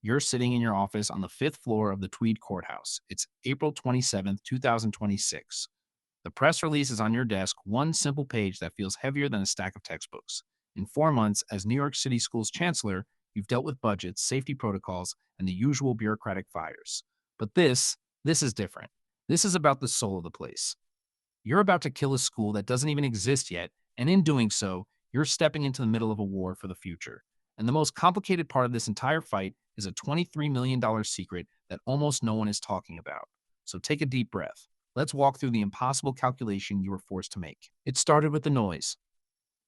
You're sitting in your office on the fifth floor of the Tweed Courthouse. It's April 27th, 2026. The press release is on your desk, one simple page that feels heavier than a stack of textbooks. In 4 months, as New York City Schools Chancellor, you've dealt with budgets, safety protocols, and the usual bureaucratic fires. But this is different. This is about the soul of the place. You're about to kill a school that doesn't even exist yet, and in doing so, you're stepping into the middle of a war for the future. And the most complicated part of this entire fight is a $23 million secret that almost no one is talking about. So take a deep breath. Let's walk through the impossible calculation you were forced to make. It started with the noise.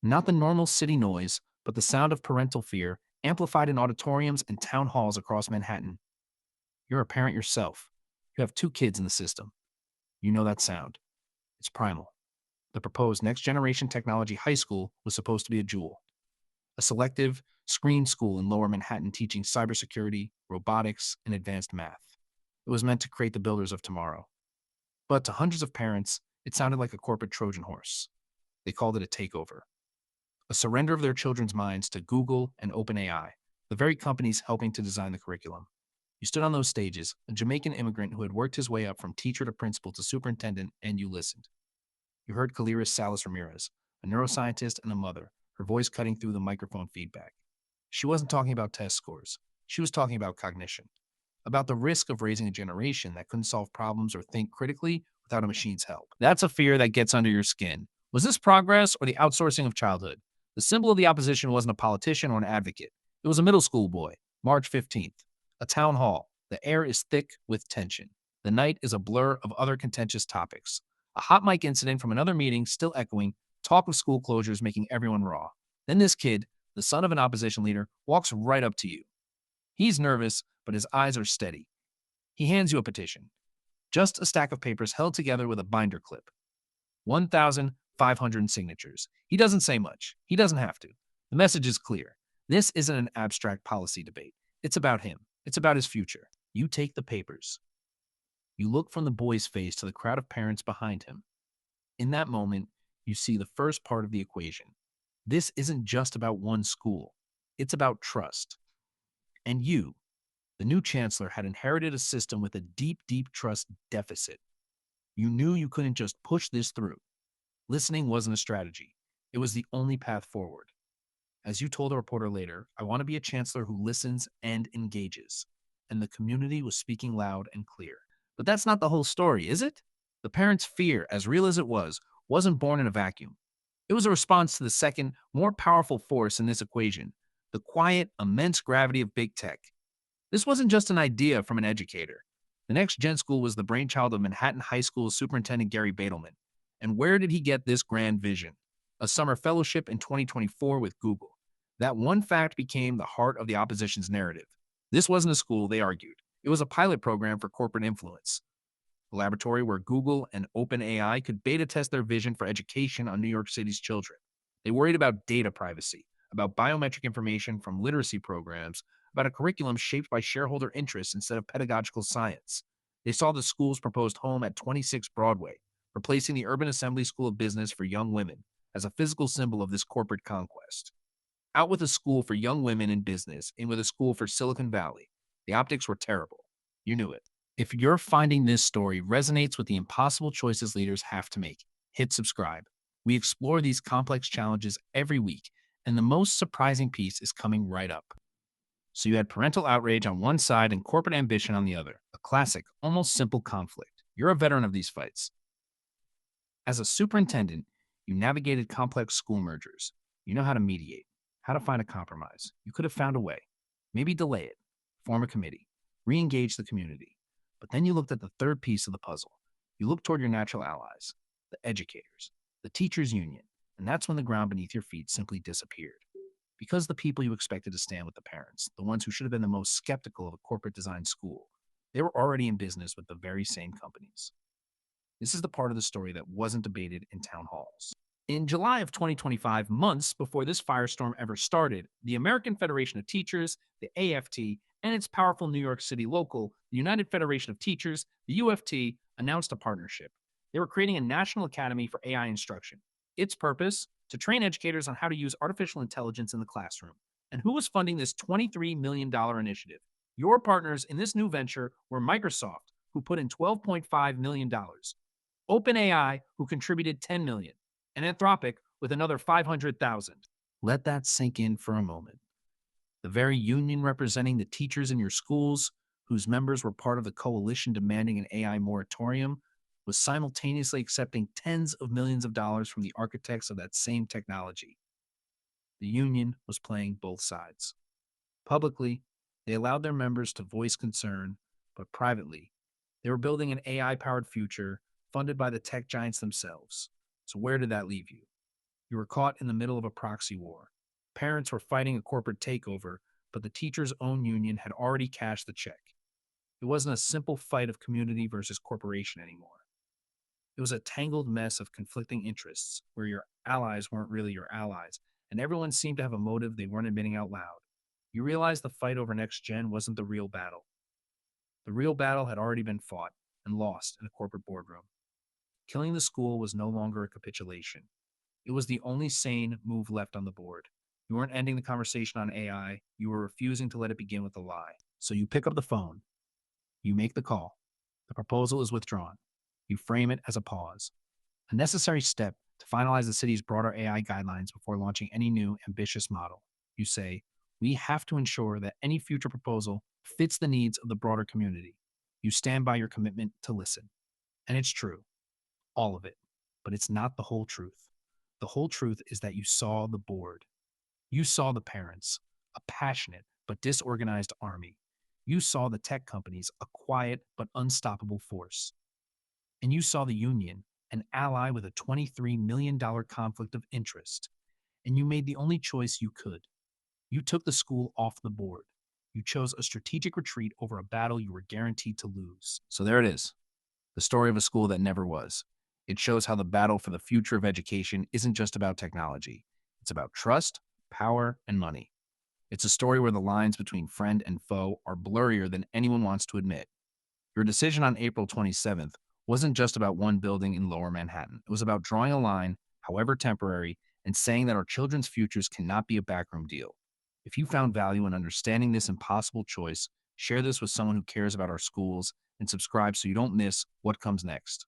Not the normal city noise, but the sound of parental fear, amplified in auditoriums and town halls across Manhattan. You're a parent yourself. You have 2 kids in the system. You know that sound. It's primal. The proposed next generation technology high school was supposed to be a jewel, a selective, screened school in lower Manhattan teaching cybersecurity, robotics, and advanced math. It was meant to create the builders of tomorrow. But to hundreds of parents, it sounded like a corporate Trojan horse. They called it a takeover, a surrender of their children's minds to Google and OpenAI, the very companies helping to design the curriculum. You stood on those stages, a Jamaican immigrant who had worked his way up from teacher to principal to superintendent, and you listened. You heard Kalira Salas Ramirez, a neuroscientist and a mother, her voice cutting through the microphone feedback. She wasn't talking about test scores. She was talking about cognition, about the risk of raising a generation that couldn't solve problems or think critically without a machine's help. That's a fear that gets under your skin. Was this progress or the outsourcing of childhood? The symbol of the opposition wasn't a politician or an advocate. It was a middle school boy, March 15th. A town hall. The air is thick with tension. The night is a blur of other contentious topics. A hot mic incident from another meeting still echoing, talk of school closures making everyone raw. Then this kid, the son of an opposition leader, walks right up to you. He's nervous, but his eyes are steady. He hands you a petition. Just a stack of papers held together with a binder clip. 1,500 signatures. He doesn't say much. He doesn't have to. The message is clear. This isn't an abstract policy debate. It's about him. It's about his future. You take the papers. You look from the boy's face to the crowd of parents behind him. In that moment, you see the first part of the equation. This isn't just about one school. It's about trust. And you, the new chancellor, had inherited a system with a deep, deep trust deficit. You knew you couldn't just push this through. Listening wasn't a strategy. It was the only path forward. As you told a reporter later, I want to be a chancellor who listens and engages. And the community was speaking loud and clear. But that's not the whole story, is it? The parents' fear, as real as it was, wasn't born in a vacuum. It was a response to the second, more powerful force in this equation, the quiet, immense gravity of big tech. This wasn't just an idea from an educator. The next gen school was the brainchild of Manhattan High School Superintendent Gary Bedelman. And where did he get this grand vision? A summer fellowship in 2024 with Google. That one fact became the heart of the opposition's narrative. This wasn't a school, they argued. It was a pilot program for corporate influence, a laboratory where Google and OpenAI could beta test their vision for education on New York City's children. They worried about data privacy, about biometric information from literacy programs, about a curriculum shaped by shareholder interests instead of pedagogical science. They saw the school's proposed home at 26 Broadway, replacing the Urban Assembly School of Business for young women, as a physical symbol of this corporate conquest. Out with a school for young women in business, in with a school for Silicon Valley. The optics were terrible. You knew it. If you're finding this story resonates with the impossible choices leaders have to make, hit subscribe. We explore these complex challenges every week, and the most surprising piece is coming right up. So you had parental outrage on one side and corporate ambition on the other, a classic, almost simple conflict. You're a veteran of these fights. As a superintendent, you navigated complex school mergers. You know how to mediate, how to find a compromise. You could have found a way. Maybe delay it, form a committee, re-engage the community. But then you looked at the third piece of the puzzle. You looked toward your natural allies, the educators, the teachers' union, and that's when the ground beneath your feet simply disappeared. Because the people you expected to stand with the parents, the ones who should have been the most skeptical of a corporate design school, they were already in business with the very same companies. This is the part of the story that wasn't debated in town halls. In July of 2025, months before this firestorm ever started, the American Federation of Teachers, the AFT, and its powerful New York City local, the United Federation of Teachers, the UFT, announced a partnership. They were creating a national academy for AI instruction. Its purpose? To train educators on how to use artificial intelligence in the classroom. And who was funding this $23 million initiative? Your partners in this new venture were Microsoft, who put in $12.5 million, OpenAI, who contributed $10 million, and Anthropic with another $500,000. Let that sink in for a moment. The very union representing the teachers in your schools, whose members were part of the coalition demanding an AI moratorium, was simultaneously accepting tens of millions of dollars from the architects of that same technology. The union was playing both sides. Publicly, they allowed their members to voice concern, but privately, they were building an AI-powered future funded by the tech giants themselves. So where did that leave you? You were caught in the middle of a proxy war. Parents were fighting a corporate takeover, but the teachers' own union had already cashed the check. It wasn't a simple fight of community versus corporation anymore. It was a tangled mess of conflicting interests where your allies weren't really your allies, and everyone seemed to have a motive they weren't admitting out loud. You realized the fight over next gen wasn't the real battle. The real battle had already been fought and lost in a corporate boardroom. Killing the school was no longer a capitulation. It was the only sane move left on the board. You weren't ending the conversation on AI, you were refusing to let it begin with a lie. So you pick up the phone, you make the call. The proposal is withdrawn. You frame it as a pause, a necessary step to finalize the city's broader AI guidelines before launching any new ambitious model. You say, we have to ensure that any future proposal fits the needs of the broader community. You stand by your commitment to listen. And it's true, all of it, but it's not the whole truth. The whole truth is that you saw the board. You saw the parents, a passionate but disorganized army. You saw the tech companies, a quiet but unstoppable force. And you saw the union, an ally with a $23 million conflict of interest. And you made the only choice you could. You took the school off the board. You chose a strategic retreat over a battle you were guaranteed to lose. So there it is, the story of a school that never was. It shows how the battle for the future of education isn't just about technology. It's about trust, power, and money. It's a story where the lines between friend and foe are blurrier than anyone wants to admit. Your decision on April 27th wasn't just about one building in Lower Manhattan. It was about drawing a line, however temporary, and saying that our children's futures cannot be a backroom deal. If you found value in understanding this impossible choice, share this with someone who cares about our schools and subscribe so you don't miss what comes next.